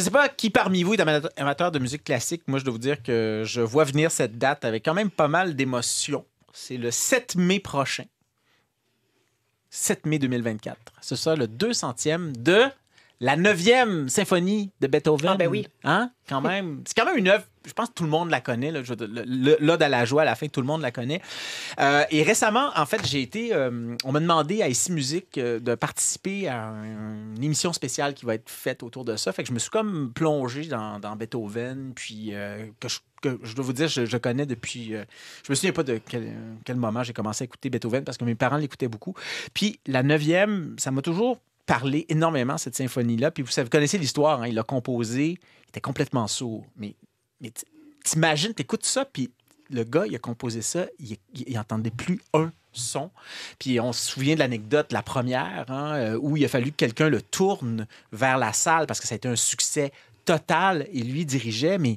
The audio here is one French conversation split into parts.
sais pas qui parmi vous est amateur de musique classique. Moi, je dois vous dire que je vois venir cette date avec quand même pas mal d'émotions. C'est le 7 mai prochain. 7 mai 2024. C'est ça, le 200e de la 9e symphonie de Beethoven. Ah ben oui. Hein? Quand même. C'est quand même une œuvre, je pense que tout le monde la connaît. Là. L'Ode à la joie, à la fin, tout le monde la connaît. Et récemment, en fait, on m'a demandé à Ici Musique de participer à une émission spéciale qui va être faite autour de ça. Fait que je me suis comme plongé dans Beethoven, puis que je dois vous dire, je connais depuis... je me souviens pas de quel moment j'ai commencé à écouter Beethoven, parce que mes parents l'écoutaient beaucoup. Puis la 9e, ça m'a toujours parlé énormément, cette symphonie-là. Puis vous connaissez l'histoire, hein, il l'a composé, il était complètement sourd. Mais t'imagines, t'écoutes ça, puis le gars, il a composé ça, il entendait plus un son. Puis on se souvient de l'anecdote, la première, hein, où il a fallu que quelqu'un le tourne vers la salle, parce que ça a été un succès total, et lui dirigeait, mais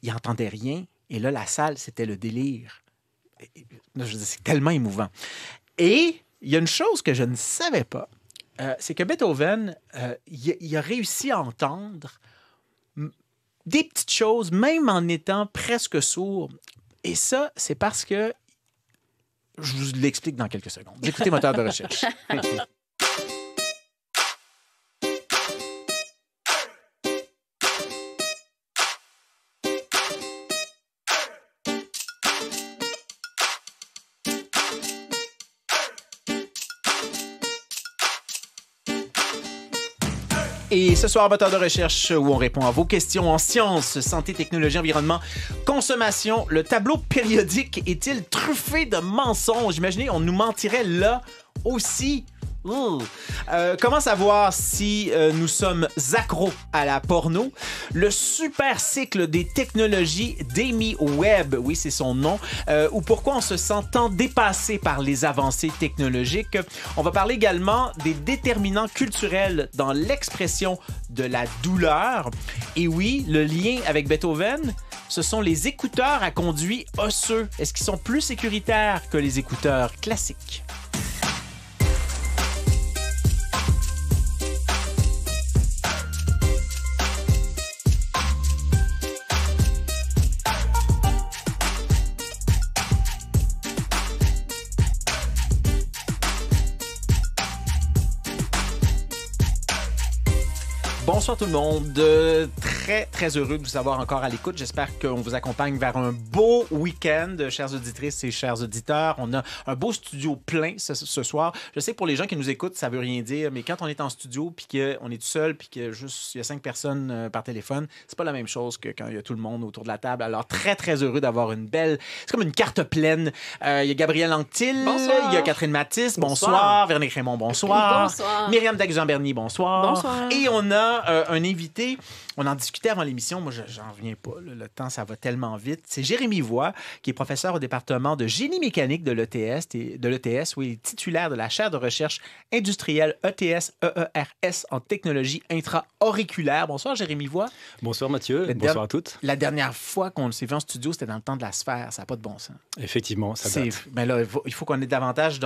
il n'entendait rien. Et là, la salle, c'était le délire. Je veux dire, c'est tellement émouvant. Et il y a une chose que je ne savais pas, c'est que Beethoven, il a réussi à entendre des petites choses, même en étant presque sourd. Et ça, c'est parce que... Je vous l'explique dans quelques secondes. Écoutez Moteur de recherche. Et ce soir, Moteur de recherche, où on répond à vos questions en sciences, santé, technologie, environnement, consommation. Le tableau périodique est-il truffé de mensonges? Imaginez, on nous mentirait là aussi. Comment savoir si nous sommes accros à la porno? Le super cycle des technologies d'Amy Webb, oui, c'est son nom, ou pourquoi on se sent tant dépassé par les avancées technologiques. On va parler également des déterminants culturels dans l'expression de la douleur. Et oui, le lien avec Beethoven, ce sont les écouteurs à conduit osseux. Est-ce qu'ils sont plus sécuritaires que les écouteurs classiques? Bonsoir tout le monde. Très, très heureux de vous avoir encore à l'écoute. J'espère qu'on vous accompagne vers un beau week-end, chères auditrices et chers auditeurs. On a un beau studio plein ce soir. Je sais que pour les gens qui nous écoutent, ça veut rien dire, mais quand on est en studio puis qu'on est tout seul puis qu'il y a 5 personnes par téléphone, c'est pas la même chose que quand il y a tout le monde autour de la table. Alors, très, très heureux d'avoir une belle... C'est comme une carte pleine. Il y a Gabriel Anctil. Bonsoir. Il y a Catherine Mathis. Bonsoir. Véronique Raymond. Bonsoir. Bonsoir. Myriam Dagujan-Bernier. Bonsoir. Bonsoir. Et on a un invité, on en discutait avant l'émission, moi j'en reviens pas, là. Le temps ça va tellement vite. C'est Jérémy Voix, qui est professeur au département de génie mécanique de l'ETS, oui, titulaire de la chaire de recherche industrielle ETS-EERS en technologie intra-auriculaire. Bonsoir Jérémy Voix. Bonsoir Mathieu, bonsoir à toutes. La dernière fois qu'on s'est vu en studio, c'était dans le temps de la sphère, ça n'a pas de bon sens. Effectivement, ça date. Ben là, il faut qu'on ait davantage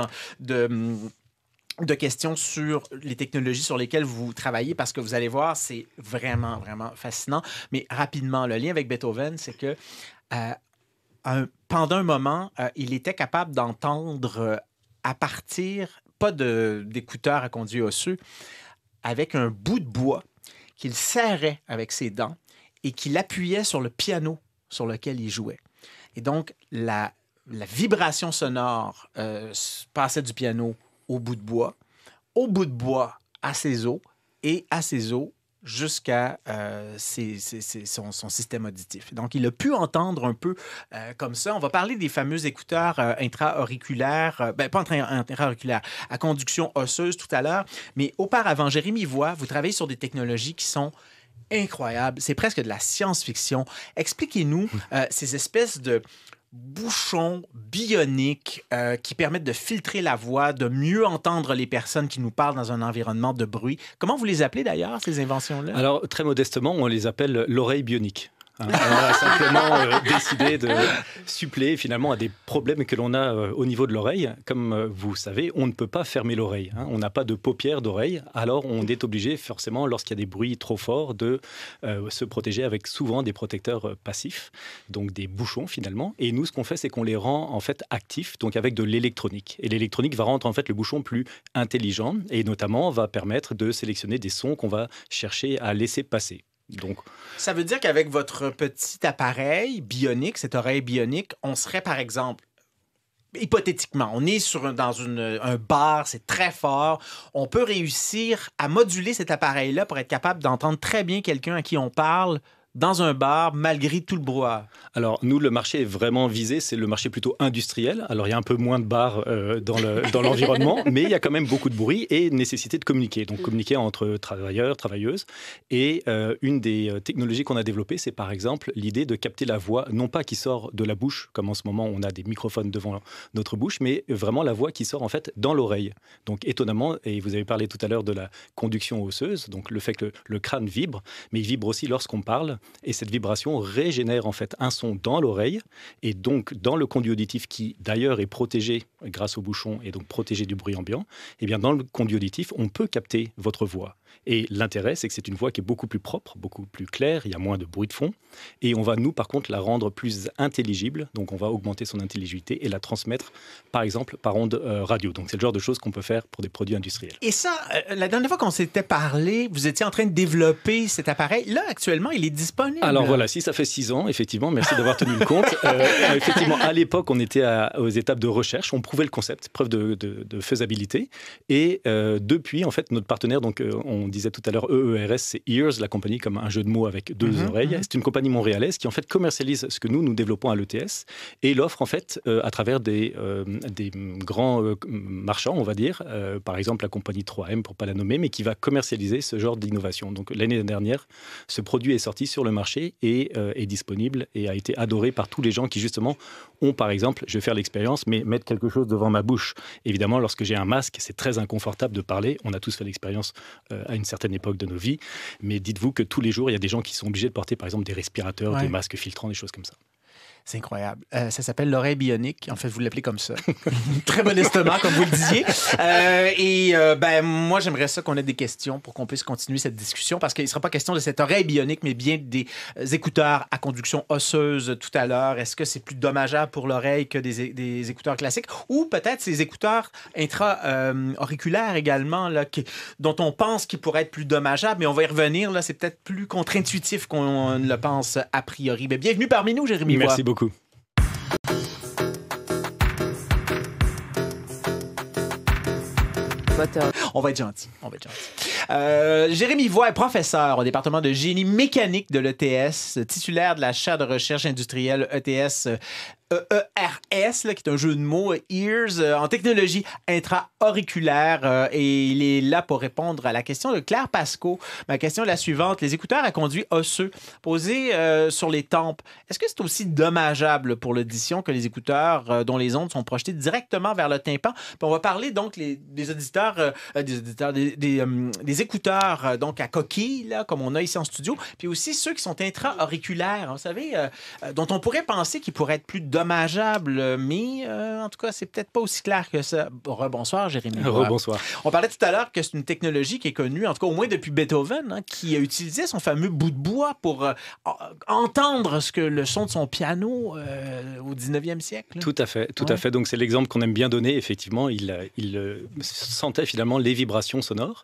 de questions sur les technologies sur lesquelles vous travaillez, parce que vous allez voir, c'est vraiment, vraiment fascinant. Mais rapidement, le lien avec Beethoven, c'est que pendant un moment, il était capable d'entendre à partir, pas d'écouteurs à conduit osseux, avec un bout de bois qu'il serrait avec ses dents et qu'il appuyait sur le piano sur lequel il jouait. Et donc, la vibration sonore passait du piano au bout de bois à ses os, et à ses os jusqu'à son système auditif. Donc, il a pu entendre un peu comme ça. On va parler des fameux écouteurs intra-auriculaires, pas intra-auriculaires, à conduction osseuse tout à l'heure, mais auparavant, Jérémy Voix, vous travaillez sur des technologies qui sont incroyables. C'est presque de la science-fiction. Expliquez-nous ces espèces de bouchons bioniques qui permettent de filtrer la voix, de mieux entendre les personnes qui nous parlent dans un environnement de bruit. Comment vous les appelez d'ailleurs, ces inventions-là? Alors, très modestement, on les appelle l'oreille bionique. On a simplement décidé de suppléer finalement à des problèmes que l'on a au niveau de l'oreille. Comme vous savez, on ne peut pas fermer l'oreille. On n'a pas de paupières d'oreille. Alors on est obligé forcément, lorsqu'il y a des bruits trop forts, de se protéger avec souvent des protecteurs passifs, donc des bouchons finalement. Et nous, ce qu'on fait, c'est qu'on les rend en fait actifs, donc avec de l'électronique. Et l'électronique va rendre en fait le bouchon plus intelligent et notamment va permettre de sélectionner des sons qu'on va chercher à laisser passer. Donc, ça veut dire qu'avec votre petit appareil bionique, cette oreille bionique, on serait par exemple, hypothétiquement, on est dans un bar, c'est très fort, on peut réussir à moduler cet appareil-là pour être capable d'entendre très bien quelqu'un à qui on parle dans un bar, malgré tout le brouhaha? Alors, nous, le marché est vraiment visé, c'est le marché plutôt industriel. Alors, il y a un peu moins de bars dans l'environnement, mais il y a quand même beaucoup de bruit et nécessité de communiquer. Donc, communiquer entre travailleurs, travailleuses. Et une des technologies qu'on a développées, c'est par exemple l'idée de capter la voix, non pas qui sort de la bouche, comme en ce moment, on a des microphones devant notre bouche, mais vraiment la voix qui sort en fait dans l'oreille. Donc, étonnamment, et vous avez parlé tout à l'heure de la conduction osseuse, donc le fait que le crâne vibre, mais il vibre aussi lorsqu'on parle. Et cette vibration régénère en fait un son dans l'oreille et donc dans le conduit auditif qui d'ailleurs est protégé grâce au bouchon et donc protégé du bruit ambiant. Et bien dans le conduit auditif, on peut capter votre voix. Et l'intérêt, c'est que c'est une voix qui est beaucoup plus propre, beaucoup plus claire, il y a moins de bruit de fond. Et on va, nous, par contre, la rendre plus intelligible. Donc, on va augmenter son intelligibilité et la transmettre, par exemple, par onde radio. Donc, c'est le genre de choses qu'on peut faire pour des produits industriels. Et ça, la dernière fois qu'on s'était parlé, vous étiez en train de développer cet appareil. Là, actuellement, il est disponible. Alors voilà, si ça fait 6 ans, effectivement, merci d'avoir tenu le compte. Effectivement, à l'époque, on était aux étapes de recherche. On prouvait le concept, preuve de faisabilité. Et depuis, en fait, notre partenaire, donc on disait tout à l'heure EERS, c'est Ears, la compagnie comme un jeu de mots avec deux oreilles. C'est une compagnie montréalaise qui en fait commercialise ce que nous développons à l'ETS et l'offre en fait à travers des grands marchands, on va dire, par exemple la compagnie 3M pour pas la nommer, mais qui va commercialiser ce genre d'innovation. Donc l'année dernière, ce produit est sorti sur le marché et est disponible et a été adoré par tous les gens qui justement ont par exemple, je vais faire l'expérience, mais mettre quelque chose devant ma bouche. Évidemment, lorsque j'ai un masque, c'est très inconfortable de parler. On a tous fait l'expérience à une certaine époque de nos vies, mais dites-vous que tous les jours, il y a des gens qui sont obligés de porter par exemple des respirateurs, des masques filtrants, des choses comme ça. C'est incroyable. Ça s'appelle l'oreille bionique. En fait, vous l'appelez comme ça. Très modestement, comme vous le disiez. Moi, j'aimerais ça qu'on ait des questions pour qu'on puisse continuer cette discussion parce qu'il ne sera pas question de cette oreille bionique, mais bien des écouteurs à conduction osseuse tout à l'heure. Est-ce que c'est plus dommageable pour l'oreille que des écouteurs classiques? Ou peut-être ces écouteurs intra-auriculaires également, là, dont on pense qu'ils pourraient être plus dommageables, mais on va y revenir. Là, c'est peut-être plus contre-intuitif qu'on le pense a priori. Mais bienvenue parmi nous, Jérémy Voix. Merci beaucoup. On va être gentil. Jérémy Voix est professeur au département de génie mécanique de l'ETS, titulaire de la chaire de recherche industrielle ETS EERS, là, qui est un jeu de mots, Ears, en technologie intra-auriculaire. Et il est là pour répondre à la question de Claire Pasco. Ma question est la suivante. Les écouteurs à conduit osseux posés sur les tempes, est-ce que c'est aussi dommageable pour l'audition que les écouteurs dont les ondes sont projetées directement vers le tympan? Puis on va parler donc des écouteurs donc à coquille, là, comme on a ici en studio, puis aussi ceux qui sont intra-auriculaires, vous savez, dont on pourrait penser qu'ils pourraient être plus dommageable, mais en tout cas, c'est peut-être pas aussi clair que ça. Rebonsoir, Jérémy. Rebonsoir. On parlait tout à l'heure que c'est une technologie qui est connue, en tout cas au moins depuis Beethoven, hein, qui a utilisé son fameux bout de bois pour entendre le son de son piano au 19e siècle. Tout à fait. Donc c'est l'exemple qu'on aime bien donner. Effectivement, il sentait finalement les vibrations sonores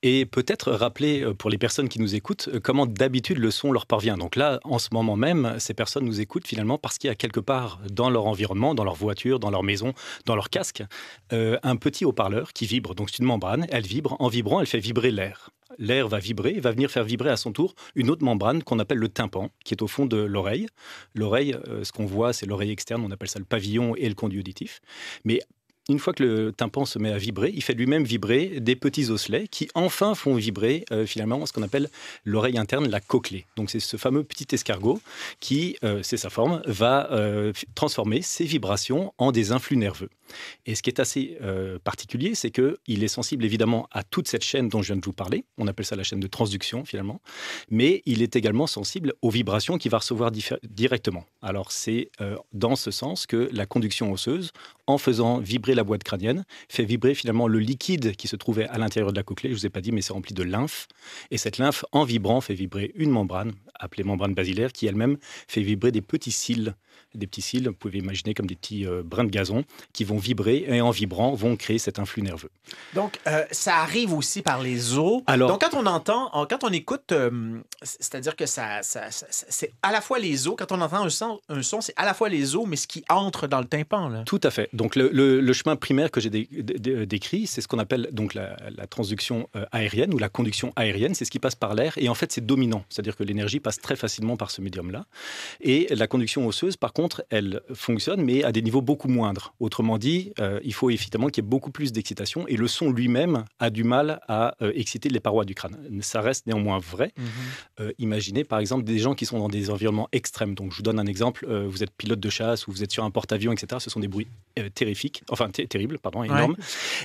et peut-être rappeler pour les personnes qui nous écoutent comment d'habitude le son leur parvient. Donc là, en ce moment même, ces personnes nous écoutent finalement parce qu'il y a quelque part dans leur environnement, dans leur voiture, dans leur maison, dans leur casque, un petit haut-parleur qui vibre. Donc c'est une membrane, elle vibre. En vibrant, elle fait vibrer l'air. L'air va vibrer et va venir faire vibrer à son tour une autre membrane qu'on appelle le tympan, qui est au fond de l'oreille. L'oreille, ce qu'on voit, c'est l'oreille externe, on appelle ça le pavillon et le conduit auditif. Mais une fois que le tympan se met à vibrer, il fait lui-même vibrer des petits osselets qui enfin font vibrer finalement ce qu'on appelle l'oreille interne, la cochlée. Donc c'est ce fameux petit escargot qui, c'est sa forme, va transformer ces vibrations en des influx nerveux. Et ce qui est assez particulier, c'est qu'il est sensible évidemment à toute cette chaîne dont je viens de vous parler. On appelle ça la chaîne de transduction finalement. Mais il est également sensible aux vibrations qu'il va recevoir directement. Alors c'est dans ce sens que la conduction osseuse, en faisant vibrer la boîte crânienne, fait vibrer finalement le liquide qui se trouvait à l'intérieur de la cochlée. Je ne vous ai pas dit, mais c'est rempli de lymphe. Et cette lymphe, en vibrant, fait vibrer une membrane, appelée membrane basilaire, qui elle-même fait vibrer des petits cils. Des petits cils, vous pouvez imaginer comme des petits brins de gazon, qui vont vibrer et en vibrant vont créer cet influx nerveux. Donc, ça arrive aussi par les os. Alors, donc, quand on écoute, c'est-à-dire que c'est à la fois les os, quand on entend un son, c'est à la fois les os, mais ce qui entre dans le tympan. Là. Tout à fait. Donc, le chemin primaire que j'ai décrit, c'est ce qu'on appelle donc la transduction aérienne ou la conduction aérienne. C'est ce qui passe par l'air et en fait, c'est dominant. C'est-à-dire que l'énergie passe très facilement par ce médium-là. Et la conduction osseuse, par contre, elle fonctionne, mais à des niveaux beaucoup moindres. Autrement dit, il faut évidemment qu'il y ait beaucoup plus d'excitation et le son lui-même a du mal à exciter les parois du crâne. Ça reste néanmoins vrai. Imaginez par exemple des gens qui sont dans des environnements extrêmes. Donc je vous donne un exemple, vous êtes pilote de chasse ou vous êtes sur un porte-avions, etc. Ce sont des bruits terribles, énormes.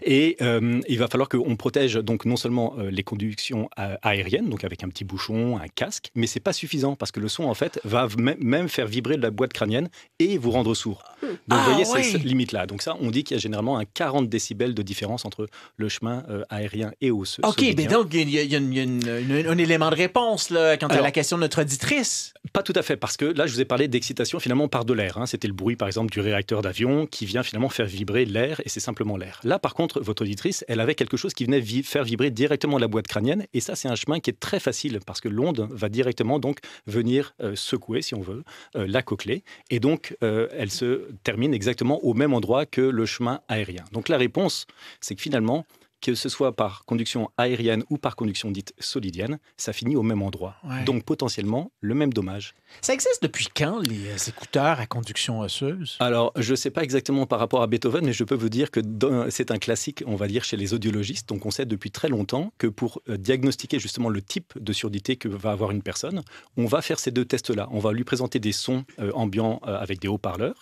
Et il va falloir qu'on protège donc non seulement les conductions aériennes, donc avec un petit bouchon, un casque, mais c'est pas suffisant parce que le son en fait va même faire vibrer la boîte crânienne et vous rendre sourd. Donc vous voyez cette limite-là. Donc ça, on dit qu'il y a généralement un 40 décibels de différence entre le chemin aérien et osseux. OK, mais donc il y a un élément de réponse là, quant à la question de notre auditrice. Pas tout à fait, parce que là, je vous ai parlé d'excitation finalement par de l'air. C'était le bruit, par exemple, du réacteur d'avion qui vient finalement faire vibrer l'air, et c'est simplement l'air. Là, par contre, votre auditrice, elle avait quelque chose qui venait faire vibrer directement la boîte crânienne, et ça, c'est un chemin qui est très facile, parce que l'onde va directement donc venir secouer, si on veut, la cochlée, et donc elle se termine exactement au même endroit que le chemin aérien. Donc la réponse, c'est que finalement, que ce soit par conduction aérienne ou par conduction dite solidienne, ça finit au même endroit. Ouais. Donc potentiellement le même dommage. Ça existe depuis quand, les écouteurs à conduction osseuse? Alors, je ne sais pas exactement par rapport à Beethoven, mais je peux vous dire que c'est un classique, on va dire, chez les audiologistes. Donc on sait depuis très longtemps que pour diagnostiquer justement le type de surdité que va avoir une personne, on va faire ces deux tests-là. On va lui présenter des sons ambiants avec des haut-parleurs,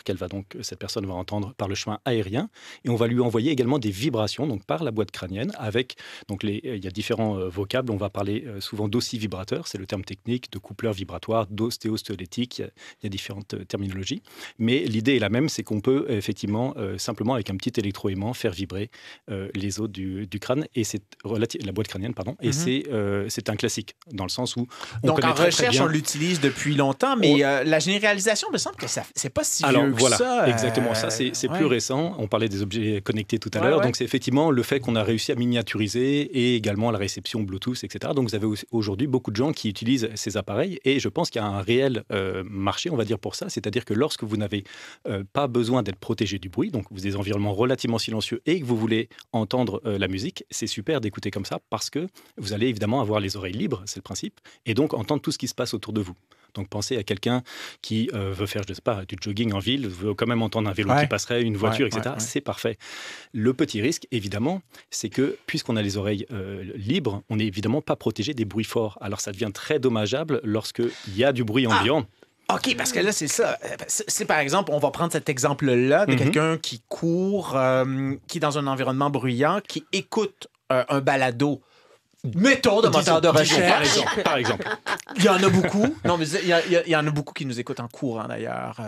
cette personne va entendre par le chemin aérien, et on va lui envoyer également des vibrations, donc par la boîte crânienne, avec, donc il y a différents vocables, on va parler souvent d'ossivibrateur, c'est le terme technique, de coupleur vibratoire, d'ostéosquelettique, il y a différentes terminologies, mais l'idée est la même, c'est qu'on peut effectivement, simplement avec un petit électroaimant, faire vibrer les os du crâne, et c'est la boîte crânienne, pardon, et c'est un classique, dans le sens où on donc connaît en recherche, on l'utilise depuis longtemps, mais la généralisation, il me semble que c'est pas si vieux que ça. Exactement, ça c'est plus récent, on parlait des objets connectés tout à l'heure, donc c'est effectivement le fait qu'on a réussi à miniaturiser et également la réception Bluetooth, etc. Donc vous avez aujourd'hui beaucoup de gens qui utilisent ces appareils et je pense qu'il y a un réel marché, on va dire, pour ça. C'est-à-dire que lorsque vous n'avez pas besoin d'être protégé du bruit, donc vous avez des environnements relativement silencieux et que vous voulez entendre la musique, c'est super d'écouter comme ça parce que vous allez évidemment avoir les oreilles libres, c'est le principe, et donc entendre tout ce qui se passe autour de vous. Donc pensez à quelqu'un qui veut faire, je ne sais pas, du jogging en ville, veut quand même entendre un vélo qui passerait, une voiture, etc. C'est parfait. Le petit risque, évidemment, c'est que puisqu'on a les oreilles libres, on n'est évidemment pas protégé des bruits forts. Alors ça devient très dommageable lorsqu'il y a du bruit ambiant. OK, parce que là, c'est ça. C'est par exemple, on va prendre cet exemple-là de quelqu'un qui court, qui est dans un environnement bruyant, qui écoute un balado. Mettons de moteur de recherche. Par exemple. Il y en a beaucoup. Non, mais il y en a beaucoup qui nous écoutent en courant, d'ailleurs.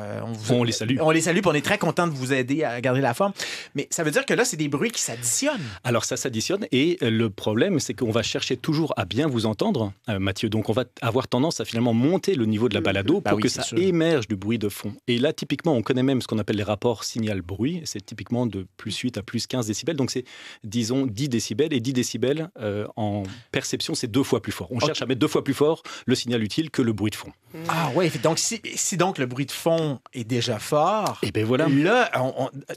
On les salue. On les salue, puis on est très content de vous aider à garder la forme. Mais ça veut dire que là, c'est des bruits qui s'additionnent. Alors, ça s'additionne. Et le problème, c'est qu'on va chercher toujours à bien vous entendre, Mathieu. Donc, on va avoir tendance à finalement monter le niveau de la balado pour que ça émerge du bruit de fond. Et là, typiquement, on connaît même ce qu'on appelle les rapports signal-bruit. C'est typiquement de plus 8 à plus 15 décibels. Donc, c'est, disons, 10 décibels. Et 10 décibels en perception, c'est 2 fois plus fort. On cherche à mettre 2 fois plus fort le signal utile que le bruit de fond. Ah oui, donc si donc le bruit de fond est déjà fort, et bien voilà. Là,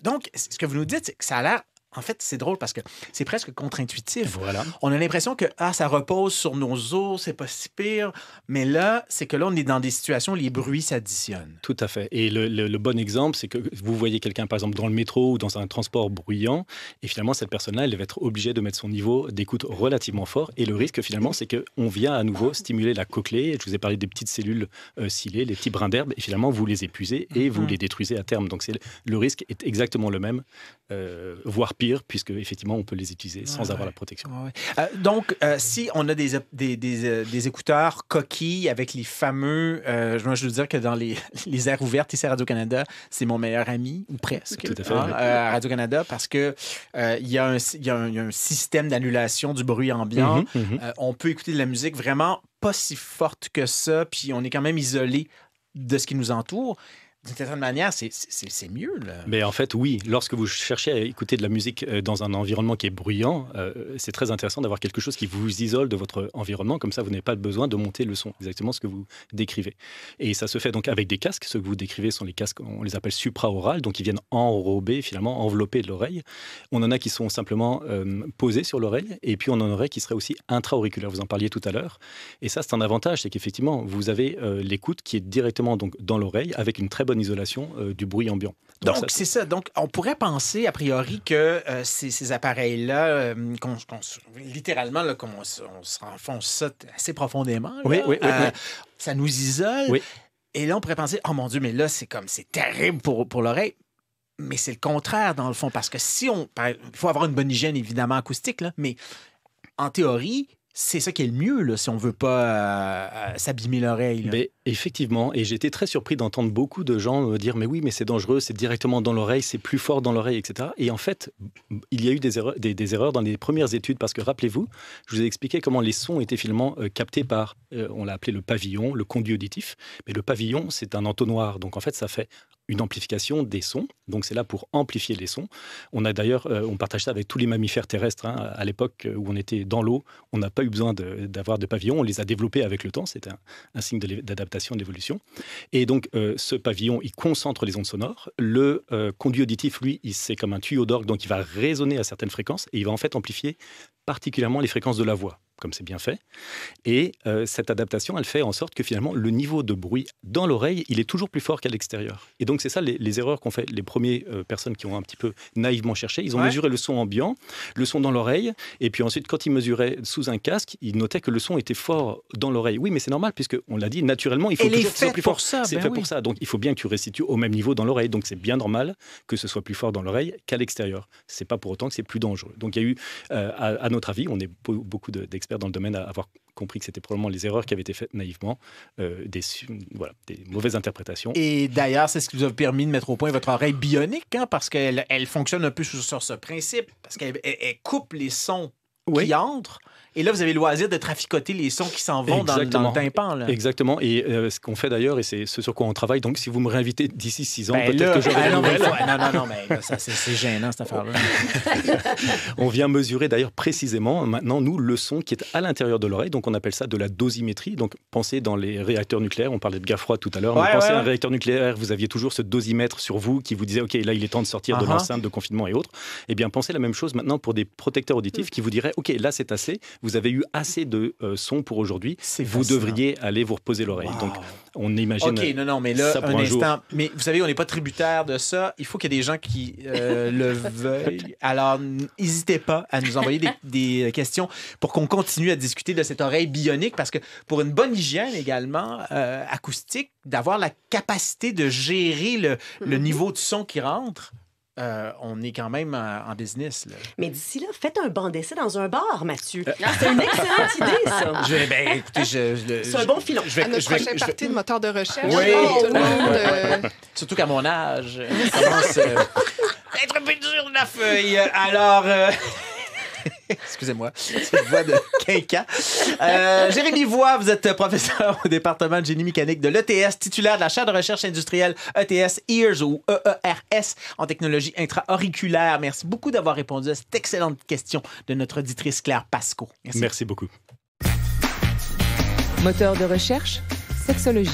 donc ce que vous nous dites, c'est que ça a l'air en fait, c'est drôle parce que c'est presque contre-intuitif. Voilà. On a l'impression que ça repose sur nos os, c'est pas si pire. Mais là, c'est que là, on est dans des situations où les bruits s'additionnent. Tout à fait. Et le bon exemple, c'est que vous voyez quelqu'un, par exemple, dans le métro ou dans un transport bruyant, et finalement, cette personne-là, elle va être obligée de mettre son niveau d'écoute relativement fort. Et le risque, finalement, c'est qu'on vient à nouveau stimuler la cochlée. Je vous ai parlé des petites cellules ciliées, les petits brins d'herbe, et finalement, vous les épuisez et vous les détruisez à terme. Donc, le risque est exactement le même, voire pire, puisque effectivement on peut les utiliser sans avoir la protection. Donc, si on a des écouteurs coquilles avec les fameux, moi je veux dire que dans les aires ouvertes ici à Radio-Canada, c'est mon meilleur ami, ou presque, tout à fait, à Radio-Canada, parce que il y a un système d'annulation du bruit ambiant. On peut écouter de la musique vraiment pas si forte que ça, puis on est quand même isolé de ce qui nous entoure. D'une certaine manière, c'est mieux, là. Mais en fait, oui. Lorsque vous cherchez à écouter de la musique dans un environnement qui est bruyant, c'est très intéressant d'avoir quelque chose qui vous isole de votre environnement. Comme ça, vous n'avez pas besoin de monter le son. Exactement ce que vous décrivez. Et ça se fait donc avec des casques. Ceux que vous décrivez sont les casques, on les appelle supraorales, donc ils viennent enrober, finalement, envelopper l'oreille. On en a qui sont simplement posés sur l'oreille. Et puis, on en aurait qui seraient aussi intra-auriculaires. Vous en parliez tout à l'heure. Et ça, c'est un avantage. C'est qu'effectivement, vous avez l'écoute qui est directement donc, dans l'oreille avec une très bonne isolation du bruit ambiant. Donc c'est ça. Donc, on pourrait penser, a priori, que ces appareils-là, littéralement, là, qu'on se renfonce ça assez profondément, là, oui. ça nous isole. Oui. Et là, on pourrait penser, oh mon Dieu, mais là, c'est terrible pour l'oreille. Mais c'est le contraire, dans le fond, parce que il faut avoir une bonne hygiène, évidemment, acoustique, là, mais en théorie, c'est ça qui est le mieux, là, si on ne veut pas s'abîmer l'oreille. Mais effectivement, et j'ai été très surpris d'entendre beaucoup de gens me dire « mais oui, mais c'est dangereux, c'est directement dans l'oreille, c'est plus fort dans l'oreille, etc. » Et en fait, il y a eu des erreurs dans les premières études, parce que rappelez-vous, je vous ai expliqué comment les sons étaient finalement captés par, on l'a appelé le pavillon, le conduit auditif, mais le pavillon, c'est un entonnoir, donc en fait, ça fait une amplification des sons, donc c'est là pour amplifier les sons. On a d'ailleurs, on partage ça avec tous les mammifères terrestres, hein. À l'époque où on était dans l'eau, on n'a pas eu besoin d'avoir de pavillons, on les a développés avec le temps, c'était un signe d'adaptation, d'évolution. Et donc ce pavillon, il concentre les ondes sonores. Le conduit auditif, lui, c'est comme un tuyau d'orgue, donc il va résonner à certaines fréquences et il va en fait amplifier particulièrement les fréquences de la voix, comme c'est bien fait. Et cette adaptation, elle fait en sorte que finalement, le niveau de bruit dans l'oreille, il est toujours plus fort qu'à l'extérieur. Et donc, c'est ça les erreurs qu'ont fait les premières personnes qui ont un petit peu naïvement cherché. Ils ont mesuré le son ambiant, le son dans l'oreille, et puis ensuite, quand ils mesuraient sous un casque, ils notaient que le son était fort dans l'oreille. Oui, mais c'est normal, puisqu'on l'a dit, naturellement, il faut toujours que ce soit plus fort. C'est fait pour ça. Donc, il faut bien que tu restitues au même niveau dans l'oreille. Donc, c'est bien normal que ce soit plus fort dans l'oreille qu'à l'extérieur. C'est pas pour autant que c'est plus dangereux. Donc, il y a eu, à notre avis, on est beaucoup d'experts dans le domaine à avoir compris que c'était probablement les erreurs qui avaient été faites naïvement, des mauvaises interprétations. Et d'ailleurs, c'est ce qui vous a permis de mettre au point votre oreille bionique, hein, parce qu'elle fonctionne un peu sur ce principe, parce qu'elle coupe les sons qui entrent. Et là, vous avez le loisir de traficoter les sons qui s'en vont dans le tympan. Là. Exactement. Et ce qu'on fait d'ailleurs, et c'est ce sur quoi on travaille, donc si vous me réinvitez d'ici 6 ans, peut-être que j'aurai des nouvelles. Non, mais là, c'est gênant, cette affaire-là. On vient mesurer d'ailleurs précisément, maintenant, nous, le son qui est à l'intérieur de l'oreille. Donc, on appelle ça de la dosimétrie. Donc, pensez dans les réacteurs nucléaires, on parlait de guerre froide tout à l'heure, mais pensez à un réacteur nucléaire, vous aviez toujours ce dosimètre sur vous qui vous disait, OK, là, il est temps de sortir de l'enceinte de confinement et autres. Eh bien, pensez la même chose maintenant pour des protecteurs auditifs qui vous diraient, OK, là, c'est assez, vous avez eu assez de son pour aujourd'hui, vous devriez aller vous reposer l'oreille. Donc, on imagine. OK, non, mais là, un instant. Mais vous savez, on n'est pas tributaire de ça. Il faut qu'il y ait des gens qui le veuillent. Alors, n'hésitez pas à nous envoyer des questions pour qu'on continue à discuter de cette oreille bionique, parce que pour une bonne hygiène également acoustique, d'avoir la capacité de gérer le niveau de son qui rentre, on est quand même en business. Là. Mais d'ici là, faites un banc d'essai dans un bar, Mathieu. C'est une excellente idée, ça. Écoutez, c'est un bon filon. À notre prochaine partie de moteur de recherche. Oui. Tout le monde, surtout qu'à mon âge, ça commence à être un peu dur la feuille. Alors... Excusez-moi, c'est une voix de quinquan. Jérémy Voix, vous êtes professeur au département de génie mécanique de l'ETS, titulaire de la chaire de recherche industrielle ETS EARS ou EERS en technologie intra-auriculaire. Merci beaucoup d'avoir répondu à cette excellente question de notre auditrice Claire Pasco. Merci beaucoup. Moteur de recherche, sexologie.